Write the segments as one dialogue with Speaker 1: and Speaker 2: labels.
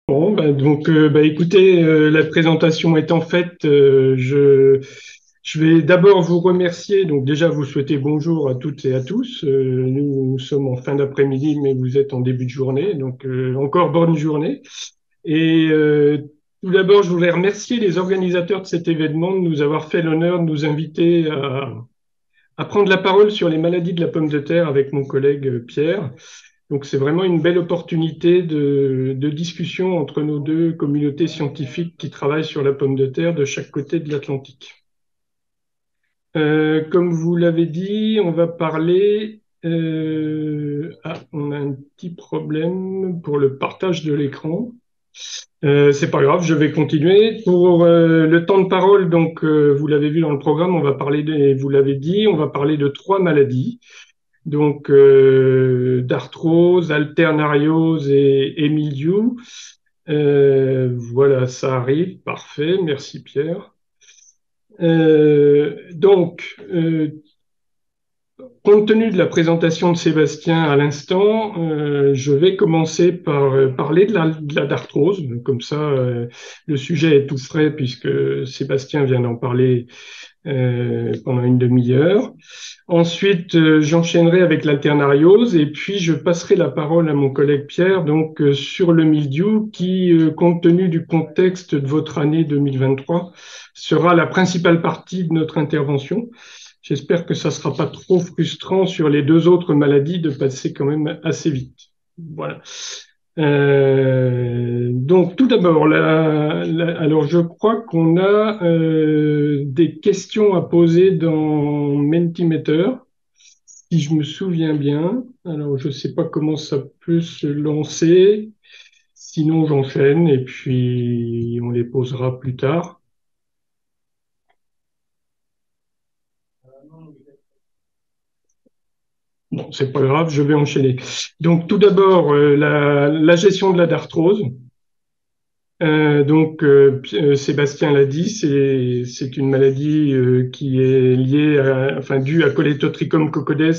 Speaker 1: Bon, écoutez, la présentation étant faite, je vais d'abord vous remercier. Donc déjà, vous souhaiter bonjour à toutes et à tous. Nous sommes en fin d'après-midi, mais vous êtes en début de journée, donc encore bonne journée. Et tout d'abord, je voulais remercier les organisateurs de cet événement de nous avoir fait l'honneur de nous inviter à prendre la parole sur les maladies de la pomme de terre avec mon collègue Pierre. Donc c'est vraiment une belle opportunité de discussion entre nos deux communautés scientifiques qui travaillent sur la pomme de terre de chaque côté de l'Atlantique. Comme vous l'avez dit, on va parler. On a un petit problème pour le partage de l'écran. C'est pas grave, je vais continuer. Pour le temps de parole, donc vous l'avez vu dans le programme, on va parler vous l'avez dit, on va parler de trois maladies. Donc, d'arthrose, alternariose et mildiou. Voilà, ça arrive. Parfait. Merci, Pierre. Donc, compte tenu de la présentation de Sébastien à l'instant, je vais commencer par parler de la d'arthrose. Comme ça, le sujet est tout frais puisque Sébastien vient d'en parler pendant une demi-heure. Ensuite, j'enchaînerai avec l'alternariose et puis je passerai la parole à mon collègue Pierre donc sur le mildiou qui, compte tenu du contexte de votre année 2023, sera la principale partie de notre intervention. J'espère que ça ne sera pas trop frustrant sur les deux autres maladies de passer quand même assez vite. Voilà. Donc tout d'abord, alors je crois qu'on a des questions à poser dans Mentimeter, si je me souviens bien. Alors je ne sais pas comment ça peut se lancer, sinon j'enchaîne et puis on les posera plus tard. Bon, c'est pas grave, je vais enchaîner. Donc tout d'abord, la gestion de la darthrose. Sébastien l'a dit, c'est une maladie qui est liée enfin due à Cholétotrichum cocodes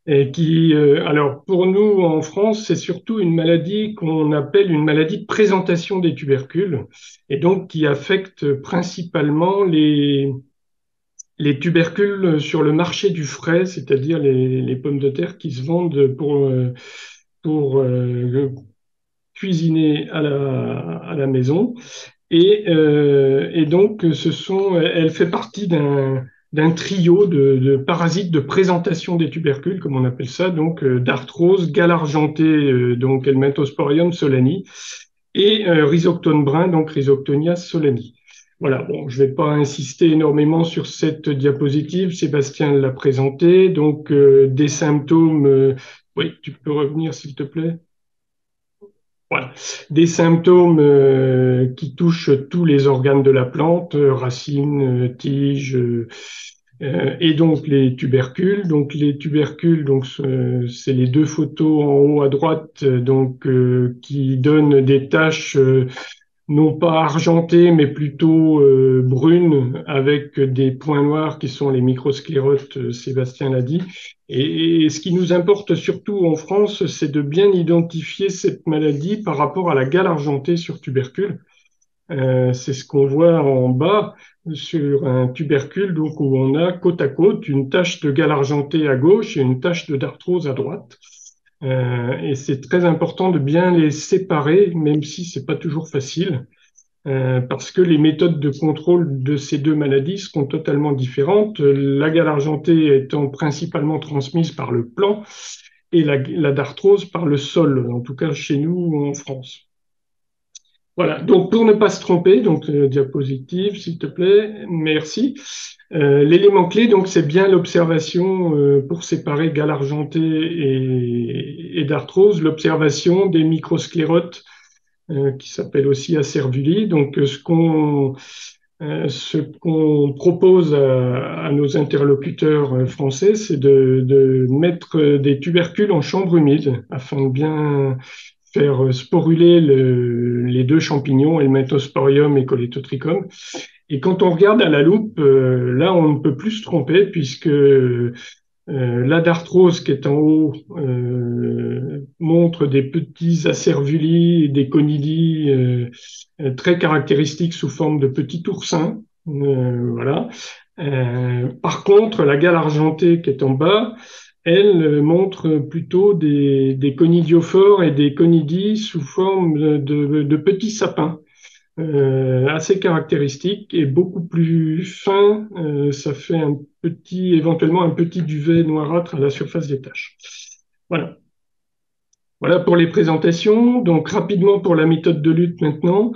Speaker 1: et qui alors pour nous en France, c'est surtout une maladie qu'on appelle une maladie de présentation des tubercules et donc qui affecte principalement les tubercules sur le marché du frais, c'est-à-dire les pommes de terre qui se vendent pour cuisiner à la maison. Et donc, elle fait partie d'un trio de parasites de présentation des tubercules, comme on appelle ça, donc d'arthrose, gale argentée, donc Helminthosporium solani, et rhizoctone brun, donc Rhizoctonia solani. Voilà, bon, je ne vais pas insister énormément sur cette diapositive, Sébastien l'a présentée, donc des symptômes, oui, tu peux revenir s'il te plaît. Voilà. Des symptômes qui touchent tous les organes de la plante, racines, tiges, et donc les tubercules. Donc les tubercules, donc c'est les deux photos en haut à droite, donc qui donnent des taches non pas argentées, mais plutôt brunes, avec des points noirs qui sont les microsclérotes, Sébastien l'a dit. Et ce qui nous importe surtout en France, c'est de bien identifier cette maladie par rapport à la gale argentée sur tubercule. C'est ce qu'on voit en bas sur un tubercule, donc où on a côte à côte une tache de gale argentée à gauche et une tache de darthrose à droite. Et c'est très important de bien les séparer, même si c'est pas toujours facile, parce que les méthodes de contrôle de ces deux maladies seront totalement différentes. La gale argentée étant principalement transmise par le plan et la darthrose par le sol, en tout cas chez nous en France. Voilà, donc pour ne pas se tromper, donc diapositive s'il te plaît, merci. L'élément clé, donc, c'est bien l'observation pour séparer gale argentée et d'arthrose, l'observation des microsclérotes qui s'appelle aussi acervuli. Donc, ce qu'on propose à nos interlocuteurs français, c'est de mettre des tubercules en chambre humide afin de bien faire sporuler les deux champignons, Helminthosporium et Cholétotrichum. Et quand on regarde à la loupe, là, on ne peut plus se tromper puisque La darthrose qui est en haut montre des petits acervuli et des conidis très caractéristiques sous forme de petits oursins. Voilà. Par contre, la gale argentée qui est en bas, elle montre plutôt des conidiophores et des conidis sous forme de petits sapins assez caractéristique et beaucoup plus fin. Ça fait éventuellement un petit duvet noirâtre à la surface des taches. Voilà. Voilà pour les présentations. Donc rapidement pour la méthode de lutte maintenant.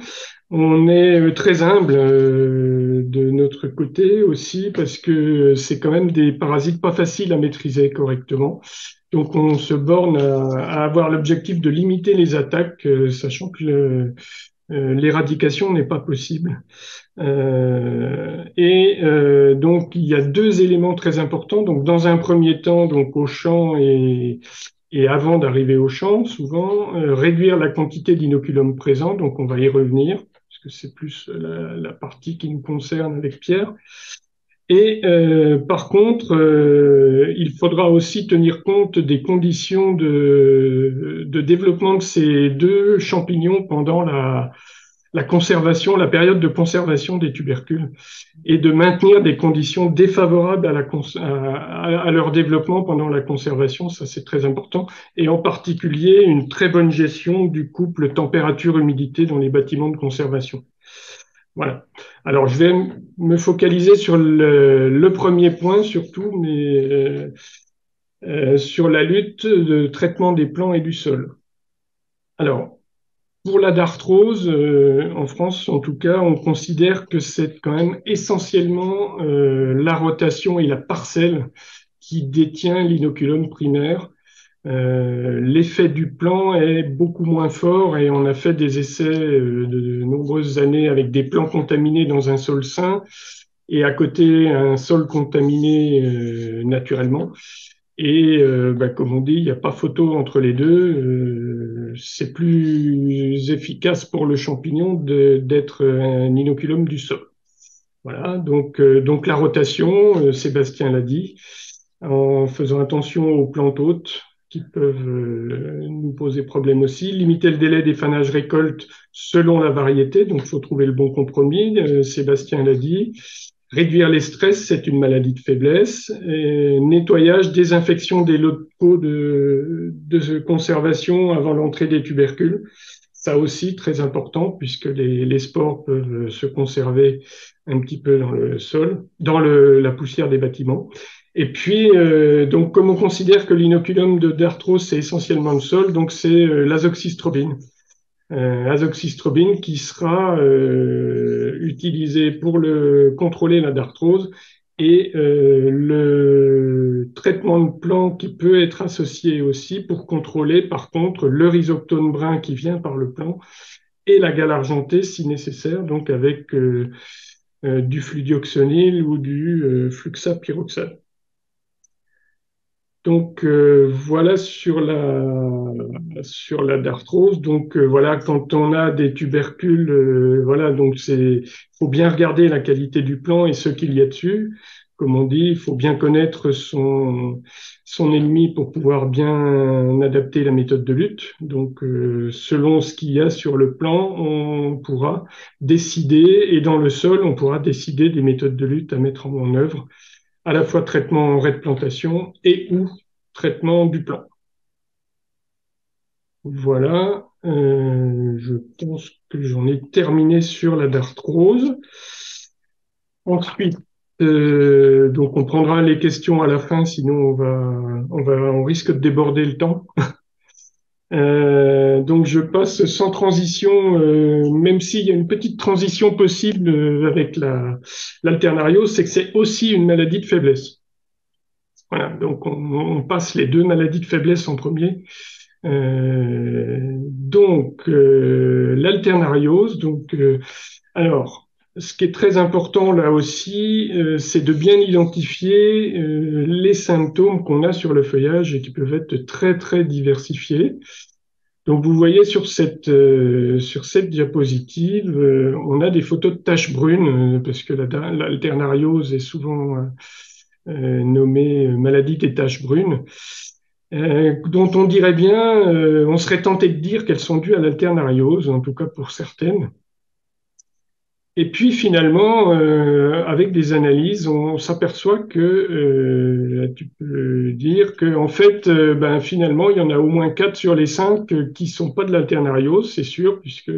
Speaker 1: On est très humble de notre côté aussi parce que c'est quand même des parasites pas faciles à maîtriser correctement. Donc on se borne à avoir l'objectif de limiter les attaques, sachant que l'éradication n'est pas possible. Donc, il y a deux éléments très importants. Donc, dans un premier temps, donc au champ et avant d'arriver au champ, souvent, réduire la quantité d'inoculum présent. Donc, on va y revenir, parce que c'est plus la partie qui nous concerne avec Pierre. Et par contre, il faudra aussi tenir compte des conditions de développement de ces deux champignons pendant la conservation, la période de conservation des tubercules, et de maintenir des conditions défavorables à leur développement pendant la conservation. Ça, c'est très important. Et en particulier, une très bonne gestion du couple température-humidité dans les bâtiments de conservation. Voilà. Alors, je vais me focaliser sur le premier point surtout, mais sur la lutte de traitement des plants et du sol. Alors, pour la darthrose, en France en tout cas, on considère que c'est quand même essentiellement la rotation et la parcelle qui détient l'inoculum primaire. L'effet du plan est beaucoup moins fort et on a fait des essais de nombreuses années avec des plants contaminés dans un sol sain et à côté un sol contaminé naturellement. Et comme on dit, il n'y a pas photo entre les deux. C'est plus efficace pour le champignon d'être un inoculum du sol. Voilà, donc la rotation, Sébastien l'a dit, en faisant attention aux plantes hôtes qui peuvent nous poser problème aussi. Limiter le délai des fanages récolte selon la variété, donc il faut trouver le bon compromis, Sébastien l'a dit. Réduire les stress, c'est une maladie de faiblesse. Et nettoyage, désinfection des locaux de conservation avant l'entrée des tubercules. Ça aussi, très important, puisque les spores peuvent se conserver un petit peu dans le sol, dans la poussière des bâtiments. Et puis, donc, comme on considère que l'inoculum d'arthrose, c'est essentiellement le sol, donc c'est l'azoxystrobine. Azoxystrobine qui sera utilisé pour contrôler la darthrose et le traitement de plants qui peut être associé aussi pour contrôler par contre le rhizoctone brun qui vient par le plant et la gale argentée si nécessaire, donc avec du fludioxonil ou du fluxapyroxate. Donc voilà sur la darthrose. Donc voilà, quand on a des tubercules, voilà, donc faut bien regarder la qualité du plant et ce qu'il y a dessus. Comme on dit, il faut bien connaître son ennemi pour pouvoir bien adapter la méthode de lutte. Donc selon ce qu'il y a sur le plant, on pourra décider, et dans le sol, on pourra décider des méthodes de lutte à mettre en œuvre, à la fois traitement en réplantation et ou traitement du plant. Voilà, je pense que j'en ai terminé sur la darthrose. Ensuite, donc on prendra les questions à la fin, sinon on risque de déborder le temps. Donc je passe sans transition, même s'il y a une petite transition possible avec l'alternariose, c'est que c'est aussi une maladie de faiblesse. Voilà, donc on passe les deux maladies de faiblesse en premier. L'alternariose. Alors, ce qui est très important là aussi, c'est de bien identifier les symptômes qu'on a sur le feuillage et qui peuvent être très très diversifiés. Donc, vous voyez sur cette diapositive, on a des photos de taches brunes parce que l'alternariose est souvent nommée maladie des taches brunes, dont on dirait bien, on serait tenté de dire qu'elles sont dues à l'alternariose, en tout cas pour certaines. Et puis finalement, avec des analyses, on s'aperçoit que tu peux dire que en fait, ben, finalement, il y en a au moins 4 sur les 5 qui sont pas de l'alternariose, c'est sûr, puisque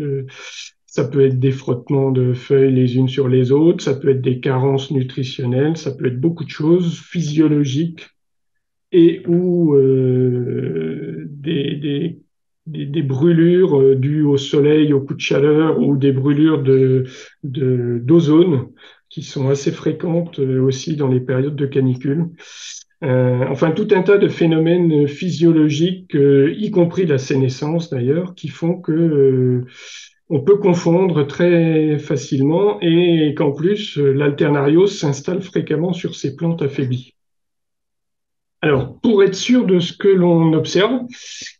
Speaker 1: ça peut être des frottements de feuilles les unes sur les autres, ça peut être des carences nutritionnelles, ça peut être beaucoup de choses physiologiques et ou des brûlures dues au soleil, au coup de chaleur ou des brûlures d'ozone qui sont assez fréquentes aussi dans les périodes de canicule. Enfin, tout un tas de phénomènes physiologiques, y compris la sénescence d'ailleurs, qui font que on peut confondre très facilement et qu'en plus, l'alternariose s'installe fréquemment sur ces plantes affaiblies. Alors, pour être sûr de ce que l'on observe,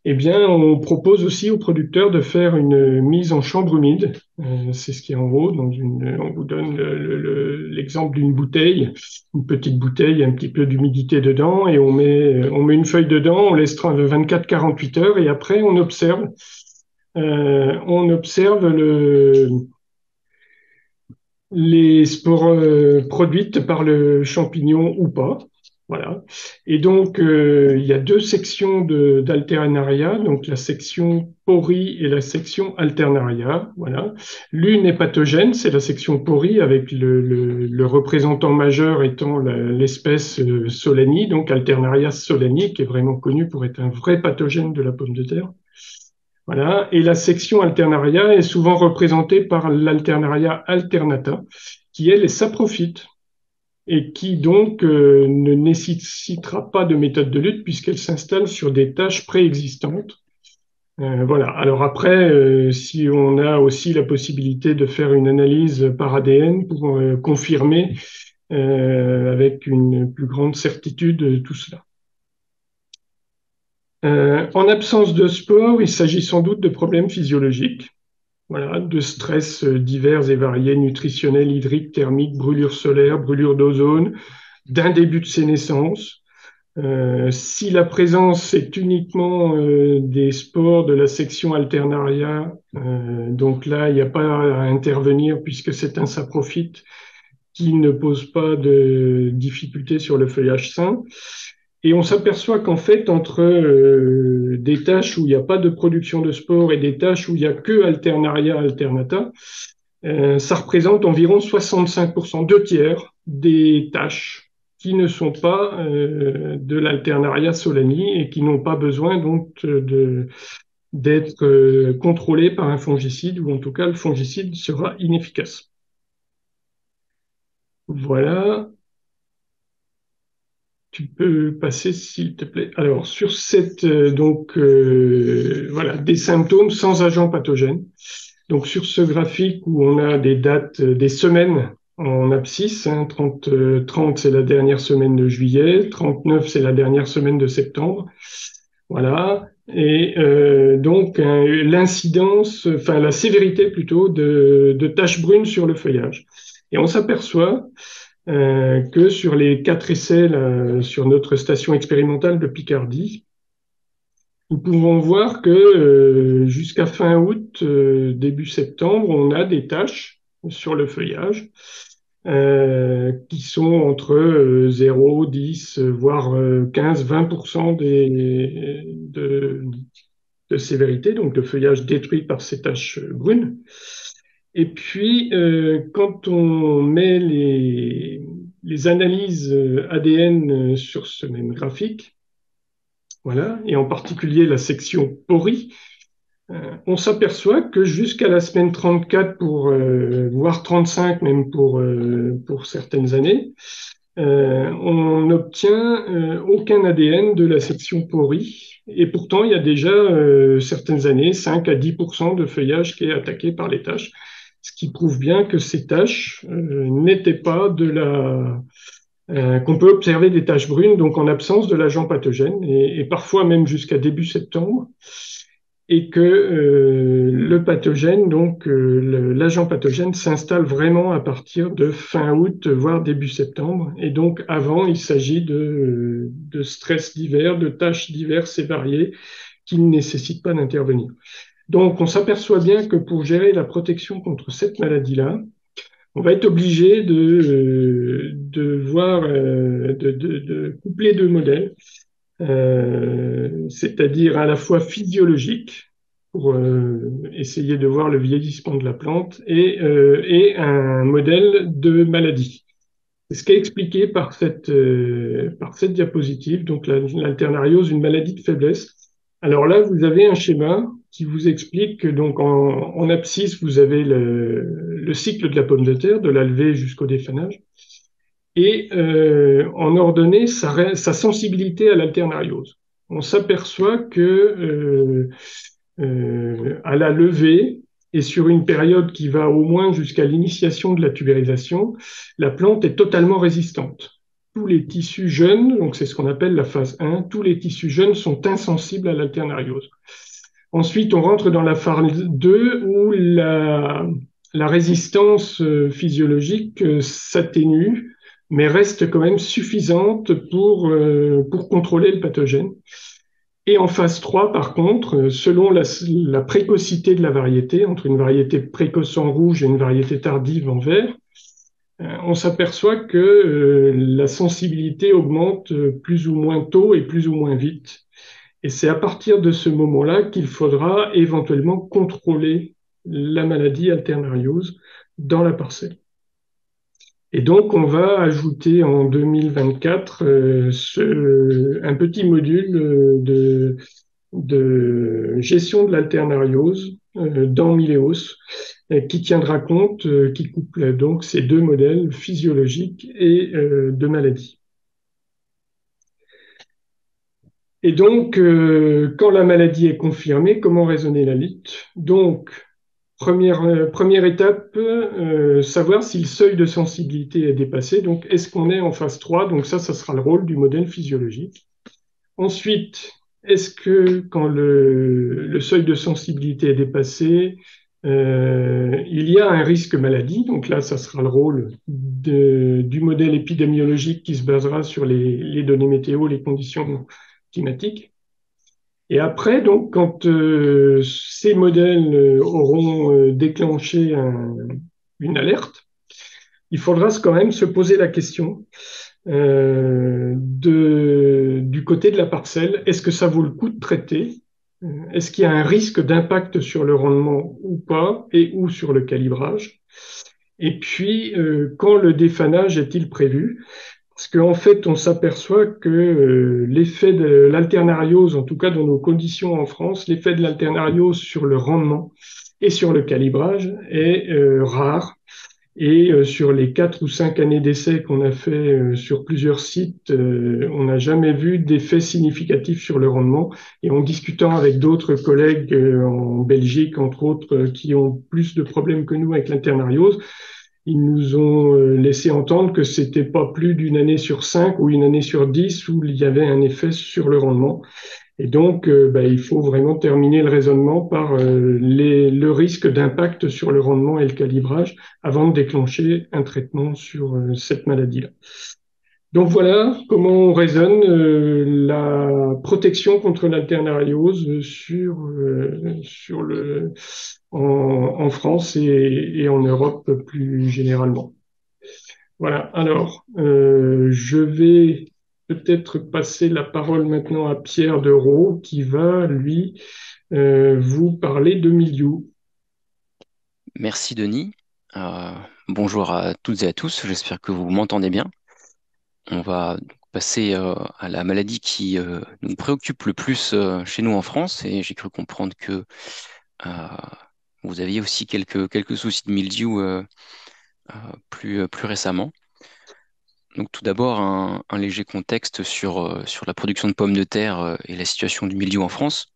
Speaker 1: eh bien, on propose aussi aux producteurs de faire une mise en chambre humide. C'est ce qui est en haut. On vous donne l'exemple d'une bouteille, une petite bouteille, un petit peu d'humidité dedans, et on met une feuille dedans, on laisse 24-48 heures, et après on observe les spores produites par le champignon ou pas. Voilà. Et donc, il y a deux sections d'alternaria, donc la section pori et la section alternaria. Voilà. L'une est pathogène, c'est la section pori, avec le représentant majeur étant l'espèce Solani, donc Alternaria solani, qui est vraiment connue pour être un vrai pathogène de la pomme de terre. Voilà. Et la section alternaria est souvent représentée par l'alternaria alternata, qui elle est saprophyte et qui donc ne nécessitera pas de méthode de lutte puisqu'elle s'installe sur des tâches préexistantes. Voilà. Alors après, si on a aussi la possibilité de faire une analyse par ADN pour confirmer avec une plus grande certitude tout cela. En absence de sport, il s'agit sans doute de problèmes physiologiques. Voilà, de stress divers et variés, nutritionnels, hydriques, thermiques, brûlures solaires, brûlures d'ozone, d'un début de sénescence. Si la présence est uniquement des spores de la section alternaria, donc là, il n'y a pas à intervenir puisque c'est un saprophyte qui ne pose pas de difficulté sur le feuillage sain. Et on s'aperçoit qu'en fait, entre des tâches où il n'y a pas de production de spores et des tâches où il n'y a que alternaria alternata, ça représente environ 65%, 2/3 des tâches qui ne sont pas de l'alternaria solani et qui n'ont pas besoin donc d'être contrôlées par un fongicide, ou en tout cas le fongicide sera inefficace. Voilà. Tu peux passer, s'il te plaît. Alors, sur cette, voilà, des symptômes sans agent pathogène. Donc, sur ce graphique où on a des dates, des semaines en abscisse, 30, c'est la dernière semaine de juillet, 39, c'est la dernière semaine de septembre. Voilà. Et donc, l'incidence, enfin, la sévérité plutôt de taches brunes sur le feuillage. Et on s'aperçoit que sur les 4 essais là, sur notre station expérimentale de Picardie, nous pouvons voir que jusqu'à fin août, début septembre, on a des taches sur le feuillage qui sont entre 0, 10, voire 15, 20% de sévérité, donc de feuillage détruit par ces taches brunes. Et puis, quand on met les analyses ADN sur ce même graphique, voilà, et en particulier la section pori, on s'aperçoit que jusqu'à la semaine 34, voire 35 même pour certaines années, on n'obtient aucun ADN de la section pori. Et pourtant, il y a déjà certaines années, 5 à 10% de feuillage qui est attaqué par les taches, ce qui prouve bien que ces taches n'étaient pas qu'on peut observer des taches brunes, donc en absence de l'agent pathogène, et parfois même jusqu'à début septembre. et que le pathogène, donc l'agent pathogène, s'installe vraiment à partir de fin août, voire début septembre. Et donc avant, il s'agit de stress divers, de tâches diverses et variées qui ne nécessitent pas d'intervenir. Donc on s'aperçoit bien que pour gérer la protection contre cette maladie-là, on va être obligé de voir, de coupler deux modèles, c'est-à-dire à la fois physiologique, pour essayer de voir le vieillissement de la plante, et un modèle de maladie. C'est ce qui est expliqué par cette diapositive, donc l'alternariose, une maladie de faiblesse. Alors là, vous avez un schéma qui vous explique que donc en abscisse, vous avez le cycle de la pomme de terre, de la levée jusqu'au défanage, et en ordonnée, sa sensibilité à l'alternariose. On s'aperçoit que à la levée et sur une période qui va au moins jusqu'à l'initiation de la tubérisation, la plante est totalement résistante. Tous les tissus jeunes, donc c'est ce qu'on appelle la phase 1, tous les tissus jeunes sont insensibles à l'alternariose. Ensuite, on rentre dans la phase 2 où la résistance physiologique s'atténue, mais reste quand même suffisante pour contrôler le pathogène. Et en phase 3, par contre, selon la précocité de la variété, entre une variété précoce en rouge et une variété tardive en vert, on s'aperçoit que la sensibilité augmente plus ou moins tôt et plus ou moins vite. Et c'est à partir de ce moment-là qu'il faudra éventuellement contrôler la maladie alternariose dans la parcelle. Et donc, on va ajouter en 2024 un petit module de gestion de l'alternariose dans Mileos, qui tiendra compte, qui couple donc ces deux modèles physiologiques et de maladie. Et donc, quand la maladie est confirmée, comment raisonner la lutte? Donc, première étape, savoir si le seuil de sensibilité est dépassé. Donc, est-ce qu'on est en phase 3? Donc ça sera le rôle du modèle physiologique. Ensuite, est-ce que quand le seuil de sensibilité est dépassé, il y a un risque maladie? Donc là, ça sera le rôle du modèle épidémiologique qui se basera sur les données météo, les conditions climatiques. Et après, donc, quand ces modèles auront déclenché une alerte, il faudra quand même se poser la question du côté de la parcelle, est-ce que ça vaut le coup de traiter? Est-ce qu'il y a un risque d'impact sur le rendement ou pas, et ou sur le calibrage? Et puis, quand le défanage est-il prévu? Parce qu'en fait, on s'aperçoit que l'effet de l'alternariose, en tout cas dans nos conditions en France, l'effet de l'alternariose sur le rendement et sur le calibrage est rare. Et sur les 4 ou 5 années d'essai qu'on a fait sur plusieurs sites, on n'a jamais vu d'effet significatif sur le rendement. Et en discutant avec d'autres collègues en Belgique, entre autres, qui ont plus de problèmes que nous avec l'alternariose, ils nous ont laissé entendre que c'était pas plus d'une année sur 5 ou une année sur 10 où il y avait un effet sur le rendement. Et donc, il faut vraiment terminer le raisonnement par le risque d'impact sur le rendement et le calibrage avant de déclencher un traitement sur cette maladie-là. Donc voilà comment on raisonne la protection contre l'alternariose en France et en Europe plus généralement. Voilà, alors je vais peut-être passer la parole maintenant à Pierre Dereau qui va, lui, vous parler de milieu.
Speaker 2: Merci Denis. Euh, Bonjour à toutes et à tous, j'espère que vous m'entendez bien. On va donc passer à la maladie qui nous préoccupe le plus chez nous en France et j'ai cru comprendre que euh, vous aviez aussi quelques soucis de mildiou plus récemment. Donc tout d'abord un léger contexte sur la production de pommes de terre et la situation du mildiou en France.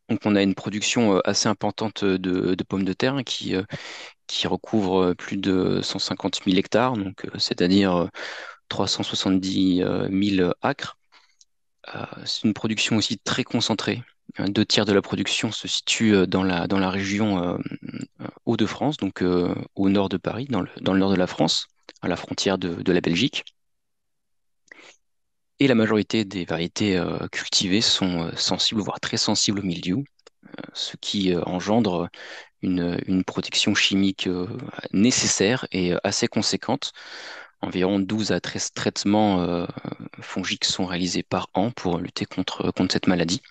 Speaker 2: Donc on a une production assez importante de pommes de terre qui recouvre plus de 150 000 hectares, donc c'est-à-dire 370 000 acres. C'est une production aussi très concentrée. deux tiers de la production se situe dans la région Hauts-de-France, donc au nord de Paris, dans le nord de la France, à la frontière de la Belgique. Et la majorité des variétés cultivées sont sensibles, voire très sensibles au mildiou, ce qui engendre une protection chimique nécessaire et assez conséquente. Environ 12 à 13 traitements fongiques sont réalisés par an pour lutter contre cette maladie.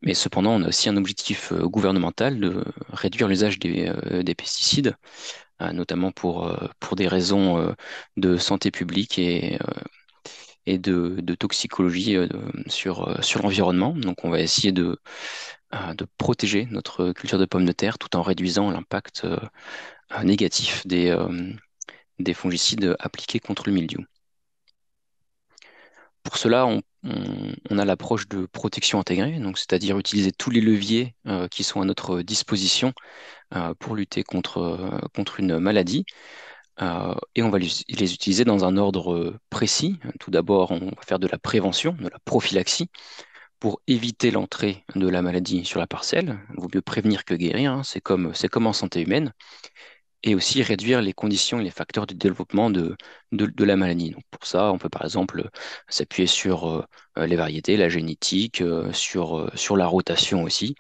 Speaker 2: Mais cependant, on a aussi un objectif gouvernemental de réduire l'usage des pesticides, notamment pour des raisons de santé publique et de toxicologie sur l'environnement. Donc on va essayer de protéger notre culture de pommes de terre tout en réduisant l'impact négatif des fongicides appliqués contre le mildiou. Pour cela, on a l'approche de protection intégrée, donc c'est-à-dire utiliser tous les leviers qui sont à notre disposition pour lutter contre une maladie. Et on va les utiliser dans un ordre précis. Tout d'abord, on va faire de la prévention, de la prophylaxie, pour éviter l'entrée de la maladie sur la parcelle. Il vaut mieux prévenir que guérir, hein. C'est comme en santé humaine. Et aussi réduire les conditions et les facteurs de développement de la maladie. Donc pour ça, on peut par exemple s'appuyer sur les variétés, la génétique, sur la rotation aussi.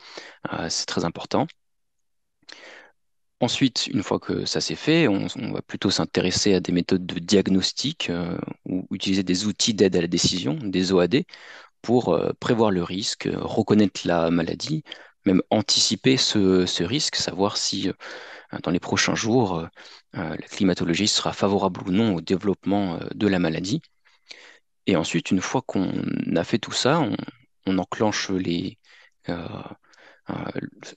Speaker 2: C'est très important. Ensuite, une fois que ça c'est fait, on va plutôt s'intéresser à des méthodes de diagnostic ou utiliser des outils d'aide à la décision, des OAD, pour prévoir le risque, reconnaître la maladie, même anticiper ce risque, savoir si dans les prochains jours la climatologie sera favorable ou non au développement de la maladie. Et ensuite, une fois qu'on a fait tout ça, on enclenche euh, euh,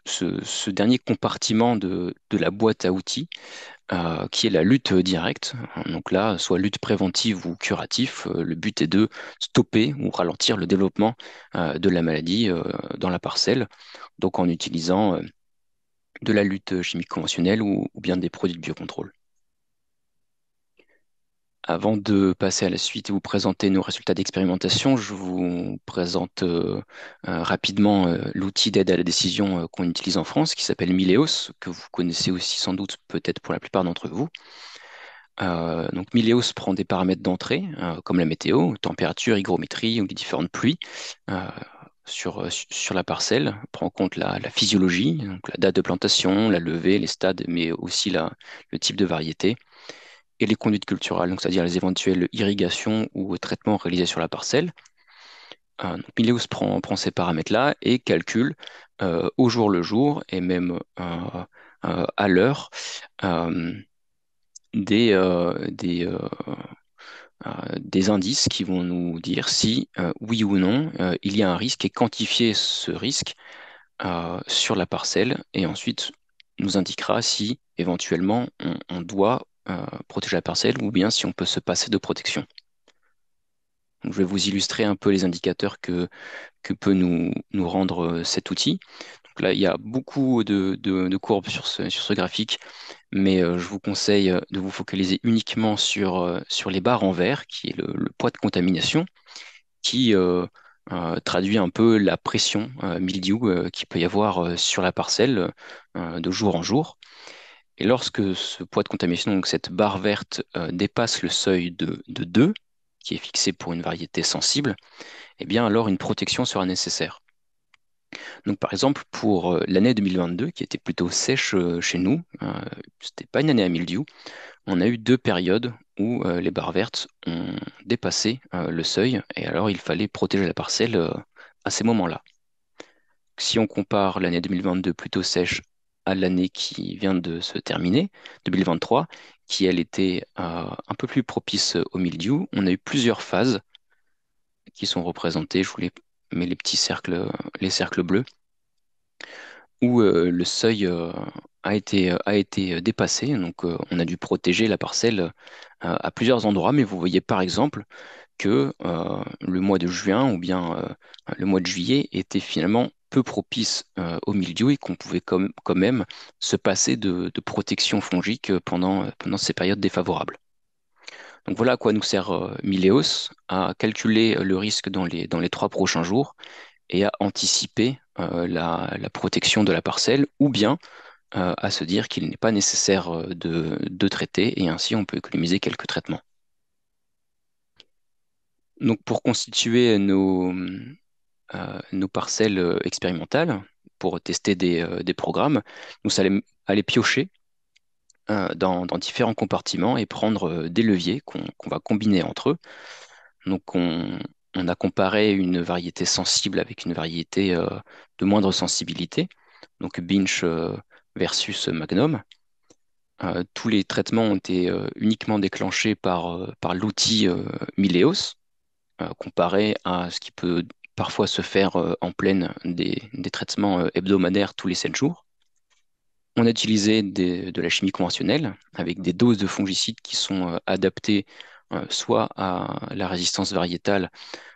Speaker 2: ce dernier compartiment de la boîte à outils qui est la lutte directe. Donc là, soit lutte préventive ou curative, le but est de stopper ou ralentir le développement de la maladie dans la parcelle, donc en utilisant de la lutte chimique conventionnelle ou bien des produits de biocontrôle. Avant de passer à la suite et vous présenter nos résultats d'expérimentation, je vous présente rapidement l'outil d'aide à la décision qu'on utilise en France, qui s'appelle Mileos, que vous connaissez aussi sans doute peut-être pour la plupart d'entre vous. Donc Mileos prend des paramètres d'entrée, comme la météo, température, hygrométrie ou les différentes pluies euh, sur la parcelle, prend en compte la physiologie, donc la date de plantation, la levée, les stades, mais aussi le type de variété, et les conduites culturelles, donc c'est-à-dire les éventuelles irrigations ou traitements réalisés sur la parcelle. Donc Mileos prend ces paramètres-là et calcule au jour le jour et même à l'heure euh, des indices qui vont nous dire si, oui ou non, il y a un risque et quantifier ce risque sur la parcelle et ensuite nous indiquera si éventuellement on doit protéger la parcelle ou bien si on peut se passer de protection. Donc, je vais vous illustrer un peu les indicateurs que peut nous rendre cet outil. Donc là, il y a beaucoup de courbes sur ce graphique, mais je vous conseille de vous focaliser uniquement sur les barres en vert, qui est le poids de contamination, qui traduit un peu la pression mildiou qu'il peut y avoir sur la parcelle de jour en jour. Et lorsque ce poids de contamination, donc cette barre verte, dépasse le seuil de 2, qui est fixé pour une variété sensible, eh bien alors une protection sera nécessaire. Donc par exemple, pour l'année 2022, qui était plutôt sèche chez nous, c'était pas une année à mildiou, on a eu deux périodes où les barres vertes ont dépassé le seuil, et alors il fallait protéger la parcelle à ces moments-là. Si on compare l'année 2022 plutôt sèche à l'année qui vient de se terminer, 2023, qui elle était un peu plus propice au mildiou, on a eu plusieurs phases qui sont représentées. Je vous mets les cercles bleus, où le seuil a été dépassé. Donc on a dû protéger la parcelle à plusieurs endroits, mais vous voyez par exemple que le mois de juin ou bien le mois de juillet était finalement peu propice au mildiou et qu'on pouvait quand même se passer de protection fongique pendant ces périodes défavorables. Donc voilà à quoi nous sert Mileos, à calculer le risque dans les 3 prochains jours et à anticiper la protection de la parcelle, ou bien à se dire qu'il n'est pas nécessaire de traiter, et ainsi on peut économiser quelques traitements. Donc pour constituer nos parcelles expérimentales, pour tester des programmes, nous allons aller piocher dans différents compartiments et prendre des leviers qu'on va combiner entre eux. Donc on a comparé une variété sensible avec une variété de moindre sensibilité, donc Binge versus Magnum. Tous les traitements ont été uniquement déclenchés par l'outil Mileos, comparé à ce qui peut parfois se faire en pleine des traitements hebdomadaires tous les 7 jours. On a utilisé de la chimie conventionnelle avec des doses de fongicides qui sont adaptées soit à la résistance variétale,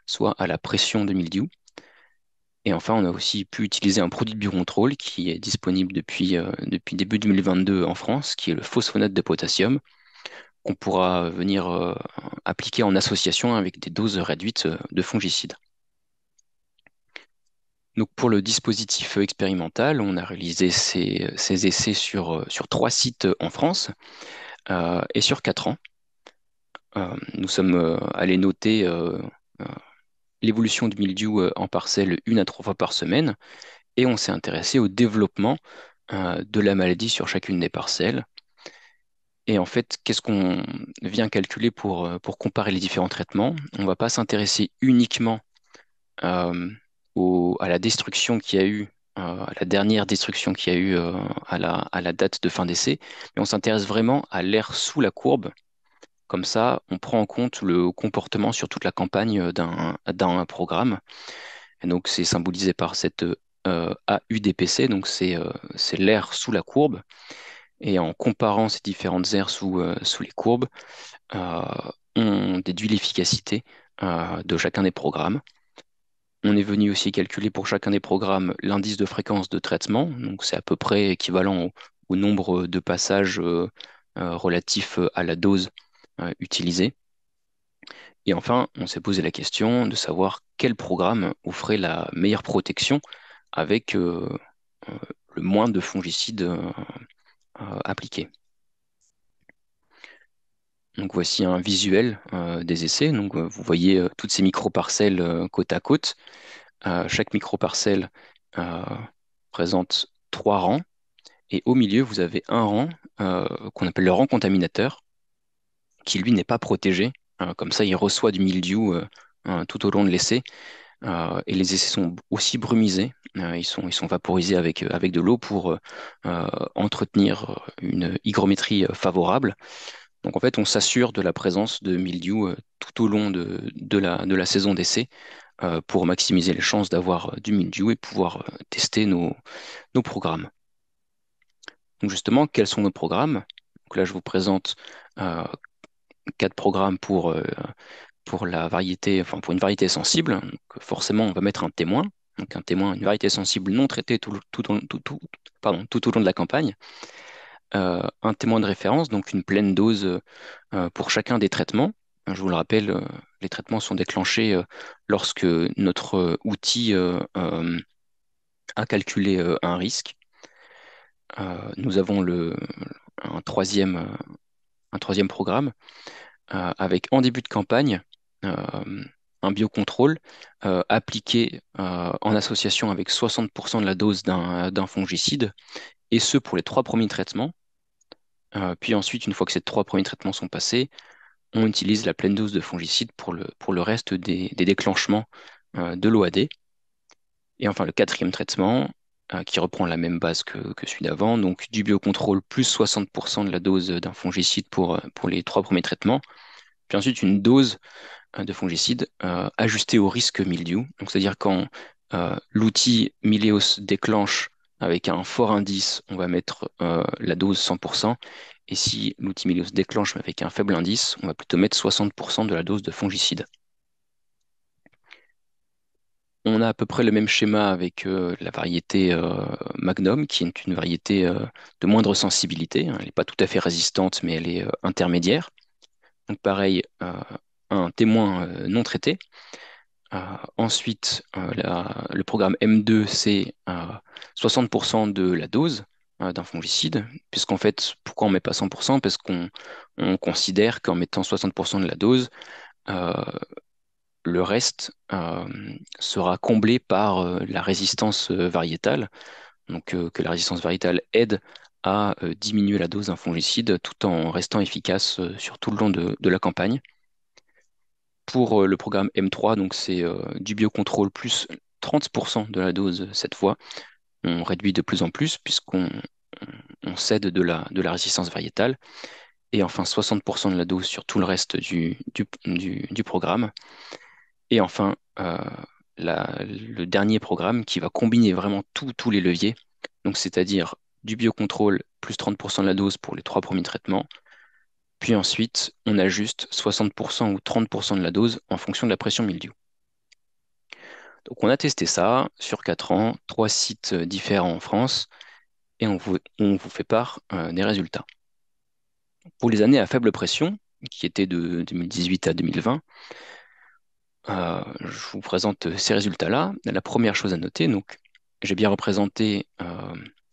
Speaker 2: soit à la pression de mildiou. Et enfin, on a aussi pu utiliser un produit de biocontrôle qui est disponible depuis début 2022 en France, qui est le phosphonate de potassium, qu'on pourra venir appliquer en association avec des doses réduites de fongicides. Donc pour le dispositif expérimental, on a réalisé ces essais sur 3 sites en France et sur 4 ans. Nous sommes allés noter euh, l'évolution du mildiou en parcelle 1 à 3 fois par semaine et on s'est intéressé au développement de la maladie sur chacune des parcelles. Et en fait, qu'est-ce qu'on vient calculer pour comparer les différents traitements? On ne va pas s'intéresser uniquement euh, à la destruction qu'il y a eu, à la dernière destruction qu'il y a eu à la date de fin d'essai, mais on s'intéresse vraiment à l'aire sous la courbe. Comme ça, on prend en compte le comportement sur toute la campagne d'un programme. Et donc, c'est symbolisé par cette AUDPC, donc c'est l'aire sous la courbe. Et en comparant ces différentes aires sous les courbes, euh, on déduit l'efficacité de chacun des programmes. On est venu aussi calculer pour chacun des programmes l'indice de fréquence de traitement, donc c'est à peu près équivalent au nombre de passages relatifs à la dose utilisée. Et enfin, on s'est posé la question de savoir quel programme offrait la meilleure protection avec euh, le moins de fongicides appliqués. Donc voici un visuel des essais. Donc vous voyez toutes ces microparcelles côte à côte. Chaque microparcelle euh, présente 3 rangs et au milieu vous avez un rang qu'on appelle le rang contaminateur qui lui n'est pas protégé. Comme ça, il reçoit du mildiou tout au long de l'essai. Et les essais sont aussi brumisés. Ils sont vaporisés avec de l'eau pour entretenir une hygrométrie favorable. Donc en fait, on s'assure de la présence de mildiou tout au long de la saison d'essai pour maximiser les chances d'avoir du mildiou et pouvoir tester nos programmes. Donc justement, quels sont nos programmes? Donc là, je vous présente euh, 4 programmes pour la variété, enfin pour une variété sensible. Donc forcément, on va mettre un témoin. Donc un témoin, une variété sensible non traitée tout au long de la campagne. Un témoin de référence, donc une pleine dose pour chacun des traitements. Je vous le rappelle, les traitements sont déclenchés lorsque notre outil a calculé un risque. Nous avons un troisième programme avec en début de campagne un biocontrôle appliqué en association avec 60% de la dose d'un fongicide, et ce pour les 3 premiers traitements. Puis ensuite, une fois que ces 3 premiers traitements sont passés, on utilise la pleine dose de fongicide pour le reste des déclenchements de l'OAD. Et enfin, le 4e traitement, qui reprend la même base que celui d'avant, donc du biocontrôle plus 60% de la dose d'un fongicide pour les 3 premiers traitements. Puis ensuite, une dose de fongicide ajustée au risque mildiou. Donc, c'est-à-dire quand l'outil Mileos déclenche avec un fort indice, on va mettre la dose 100%. Et si l'outil Mileos déclenche mais avec un faible indice, on va plutôt mettre 60% de la dose de fongicide. On a à peu près le même schéma avec la variété Magnum, qui est une variété de moindre sensibilité, hein. Elle n'est pas tout à fait résistante, mais elle est intermédiaire. Donc pareil, un témoin non traité, Ensuite, le programme M2, c'est 60% de la dose d'un fongicide, puisqu'en fait, pourquoi on ne met pas 100%? Parce qu'on considère qu'en mettant 60% de la dose, euh, le reste sera comblé par la résistance variétale, donc que la résistance variétale aide à diminuer la dose d'un fongicide tout en restant efficace sur tout le long de la campagne. Pour le programme M3, donc c'est du biocontrôle plus 30% de la dose cette fois. On réduit de plus en plus puisqu'on cède de la résistance variétale. Et enfin 60% de la dose sur tout le reste du programme. Et enfin le dernier programme qui va combiner vraiment tous les leviers. Donc c'est-à-dire du biocontrôle plus 30% de la dose pour les 3 premiers traitements. Puis ensuite, on ajuste 60% ou 30% de la dose en fonction de la pression mildiou. Donc on a testé ça sur 4 ans, 3 sites différents en France, et on vous fait part des résultats. Pour les années à faible pression, qui étaient de 2018 à 2020, je vous présente ces résultats-là. La première chose à noter, donc, j'ai bien représenté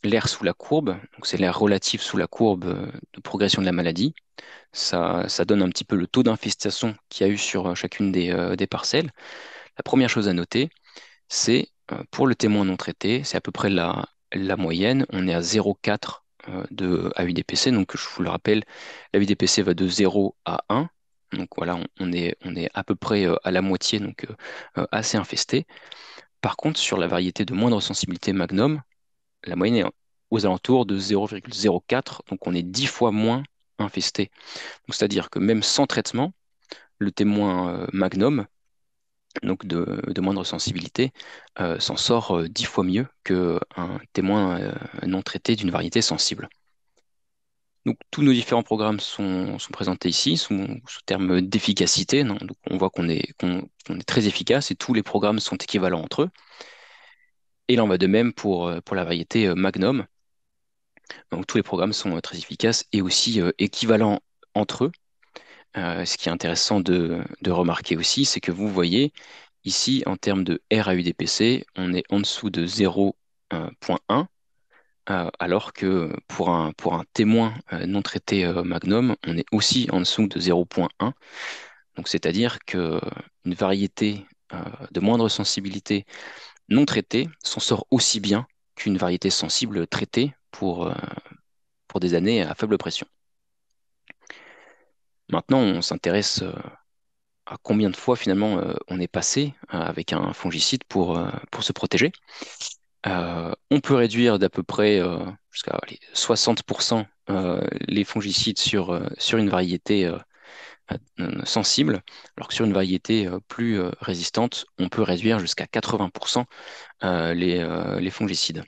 Speaker 2: l'air sous la courbe, donc c'est l'air relatif sous la courbe de progression de la maladie. Ça donne un petit peu le taux d'infestation qu'il y a eu sur chacune des parcelles. La première chose à noter, c'est pour le témoin non traité, c'est à peu près la moyenne. On est à 0,4 de AUDPC. Donc, je vous le rappelle, l'AUDPC va de 0 à 1. Donc voilà, on est à peu près à la moitié, donc assez infesté. Par contre, sur la variété de moindre sensibilité Magnum, la moyenne est aux alentours de 0,04. Donc on est 10 fois moins infesté. Donc c'est-à-dire que même sans traitement, le témoin Magnum donc de moindre sensibilité, s'en sort 10 fois mieux qu'un témoin non traité d'une variété sensible. Donc tous nos différents programmes sont présentés ici sous terme d'efficacité, non. Donc on voit qu'on est très efficace et tous les programmes sont équivalents entre eux. Et il en va de même pour la variété Magnum. Donc tous les programmes sont très efficaces et aussi équivalents entre eux. Ce qui est intéressant de remarquer aussi, c'est que vous voyez ici, en termes de RAUDPC, on est en dessous de 0,1, alors que pour un témoin non traité Magnum, on est aussi en dessous de 0,1. Donc c'est-à-dire qu'une variété de moindre sensibilité non traitée s'en sort aussi bien qu'une variété sensible traitée pour des années à faible pression. Maintenant, on s'intéresse à combien de fois finalement on est passé avec un fongicide pour se protéger. On peut réduire d'à peu près jusqu'à 60% les fongicides sur une variété sensible, alors que sur une variété plus résistante, on peut réduire jusqu'à 80% les fongicides.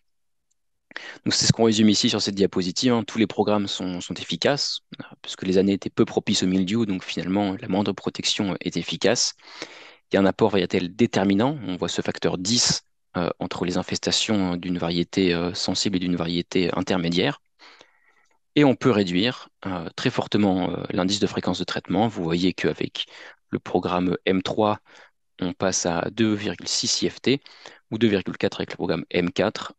Speaker 2: Donc c'est ce qu'on résume ici sur cette diapositive, hein. Tous les programmes sont efficaces, puisque les années étaient peu propices au mildiou, donc finalement la moindre protection est efficace. Il y a un apport variétal déterminant, on voit ce facteur 10 entre les infestations d'une variété sensible et d'une variété intermédiaire. Et on peut réduire très fortement l'indice de fréquence de traitement. Vous voyez qu'avec le programme M3, on passe à 2,6 IFT ou 2,4 avec le programme M4,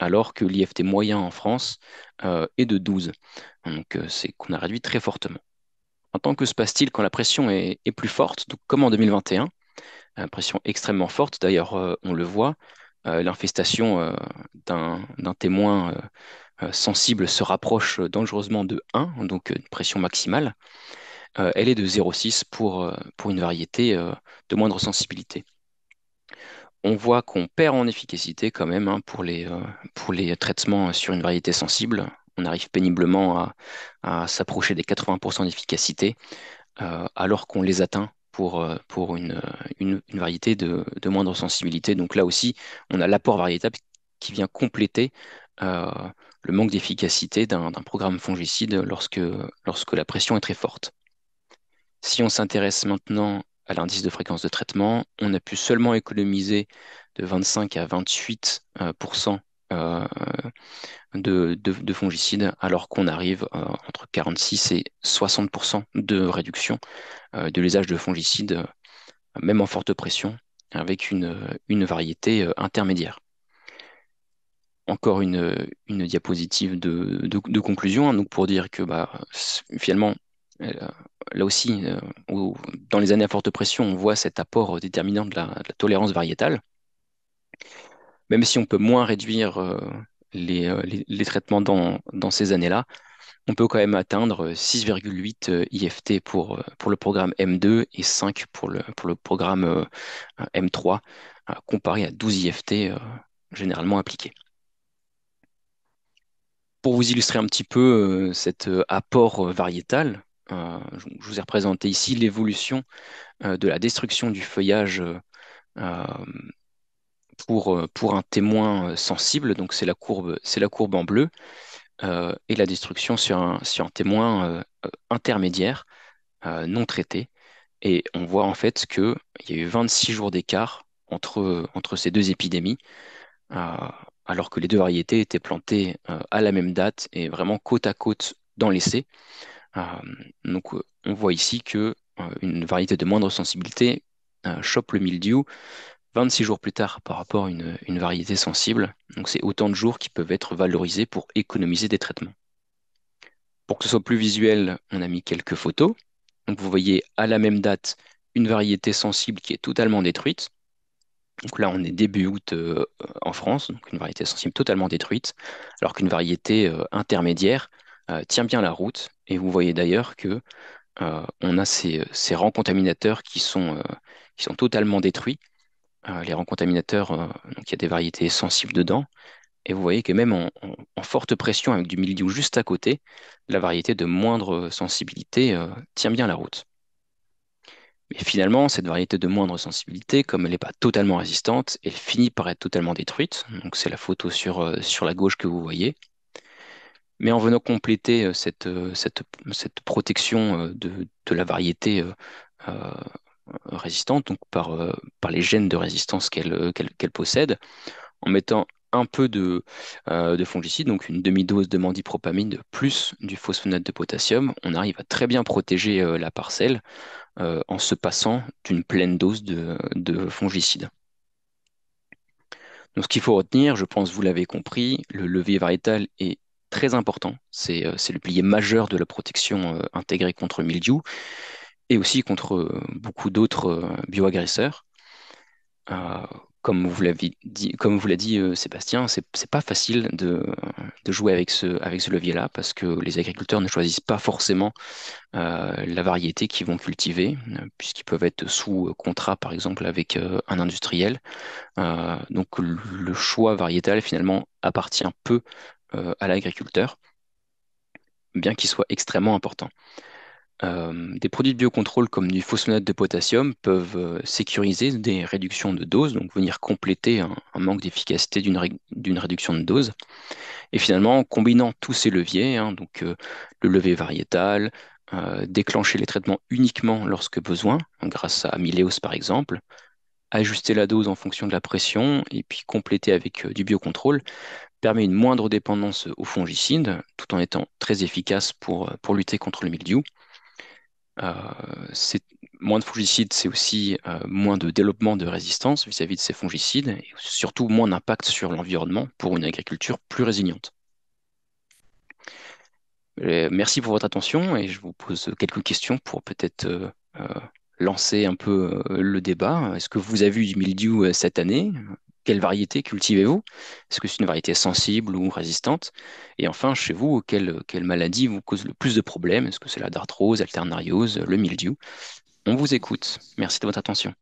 Speaker 2: alors que l'IFT moyen en France est de 12. Donc c'est qu'on a réduit très fortement. Maintenant, que se passe-t-il quand la pression est plus forte, donc comme en 2021, pression extrêmement forte. D'ailleurs, on le voit, l'infestation d'un témoin sensible se rapproche dangereusement de 1, donc une pression maximale. Elle est de 0,6 pour une variété de moindre sensibilité. On voit qu'on perd en efficacité quand même, hein, pour les traitements sur une variété sensible. On arrive péniblement à s'approcher des 80% d'efficacité, alors qu'on les atteint pour une variété de moindre sensibilité. Donc là aussi, on a l'apport variétal qui vient compléter euh, le manque d'efficacité d'un programme fongicide lorsque la pression est très forte. Si on s'intéresse maintenant à l'indice de fréquence de traitement, on a pu seulement économiser de 25 à 28 euh, de fongicides, alors qu'on arrive entre 46 et 60% de réduction de l'usage de fongicides, même en forte pression. avec une variété intermédiaire. Encore une diapositive de conclusion, hein, donc pour dire que finalement, euh, là aussi, dans les années à forte pression, on voit cet apport déterminant de la tolérance variétale. Même si on peut moins réduire les traitements dans ces années-là, on peut quand même atteindre 6,8 IFT pour le programme M2 et 5 pour le programme M3, comparé à 12 IFT généralement appliqués. Pour vous illustrer un petit peu cet apport variétal, je vous ai représenté ici l'évolution de la destruction du feuillage euh, pour un témoin sensible, donc c'est la courbe en bleu, et la destruction sur un témoin intermédiaire non traité. Et on voit en fait qu'il y a eu 26 jours d'écart entre ces deux épidémies, euh, alors que les deux variétés étaient plantées à la même date et vraiment côte à côte dans l'essai. Euh, donc on voit ici que une variété de moindre sensibilité chope le mildiou 26 jours plus tard par rapport à une variété sensible. Donc c'est autant de jours qui peuvent être valorisés pour économiser des traitements. Pour que ce soit plus visuel, on a mis quelques photos. Donc vous voyez à la même date une variété sensible qui est totalement détruite. Donc là, on est début août en France, donc une variété sensible totalement détruite, alors qu'une variété intermédiaire tient bien la route. Et vous voyez d'ailleurs que on a ces rangs contaminateurs qui sont totalement détruits. Les rangs contaminateurs, donc il y a des variétés sensibles dedans. Et vous voyez que même en forte pression avec du mildiou juste à côté, la variété de moindre sensibilité tient bien la route. Mais finalement, cette variété de moindre sensibilité, comme elle n'est pas totalement résistante, elle finit par être totalement détruite. Donc c'est la photo sur la gauche que vous voyez. Mais en venant compléter cette protection de la variété euh, résistante, donc par les gènes de résistance qu'elle possède, en mettant un peu de fongicide, donc une demi-dose de mandipropamide plus du phosphonate de potassium, on arrive à très bien protéger la parcelle en se passant d'une pleine dose de fongicide. Donc ce qu'il faut retenir, je pense que vous l'avez compris, le levier variétal est très important. C'est le pilier majeur de la protection intégrée contre le mildiou et aussi contre beaucoup d'autres bioagresseurs. Euh, comme vous l'a dit Sébastien, c'est pas facile de jouer avec ce levier-là parce que les agriculteurs ne choisissent pas forcément la variété qu'ils vont cultiver, puisqu'ils peuvent être sous contrat, par exemple, avec un industriel. Donc le choix variétal, finalement, appartient peu à l'agriculteur, bien qu'il soit extrêmement important. Des produits de biocontrôle comme du phosphonate de potassium peuvent sécuriser des réductions de dose, donc venir compléter un manque d'efficacité d'une réduction de dose. Et finalement, en combinant tous ces leviers, hein, donc le levier variétal, déclencher les traitements uniquement lorsque besoin, grâce à Mileos par exemple, ajuster la dose en fonction de la pression et puis compléter avec du biocontrôle, permet une moindre dépendance aux fongicides, tout en étant très efficace pour lutter contre le mildiou. Euh, c'est, Moins de fongicides, c'est aussi moins de développement de résistance vis-à-vis de ces fongicides et surtout moins d'impact sur l'environnement pour une agriculture plus résiliente. Merci pour votre attention et je vous pose quelques questions pour peut-être lancer un peu le débat. Est-ce que vous avez eu du mildiou cette année? Quelle variété cultivez-vous? Est-ce que c'est une variété sensible ou résistante? Et enfin, chez vous, quelle maladie vous cause le plus de problèmes? Est-ce que c'est la dartrose, alternariose, le mildiou? On vous écoute. Merci de votre attention.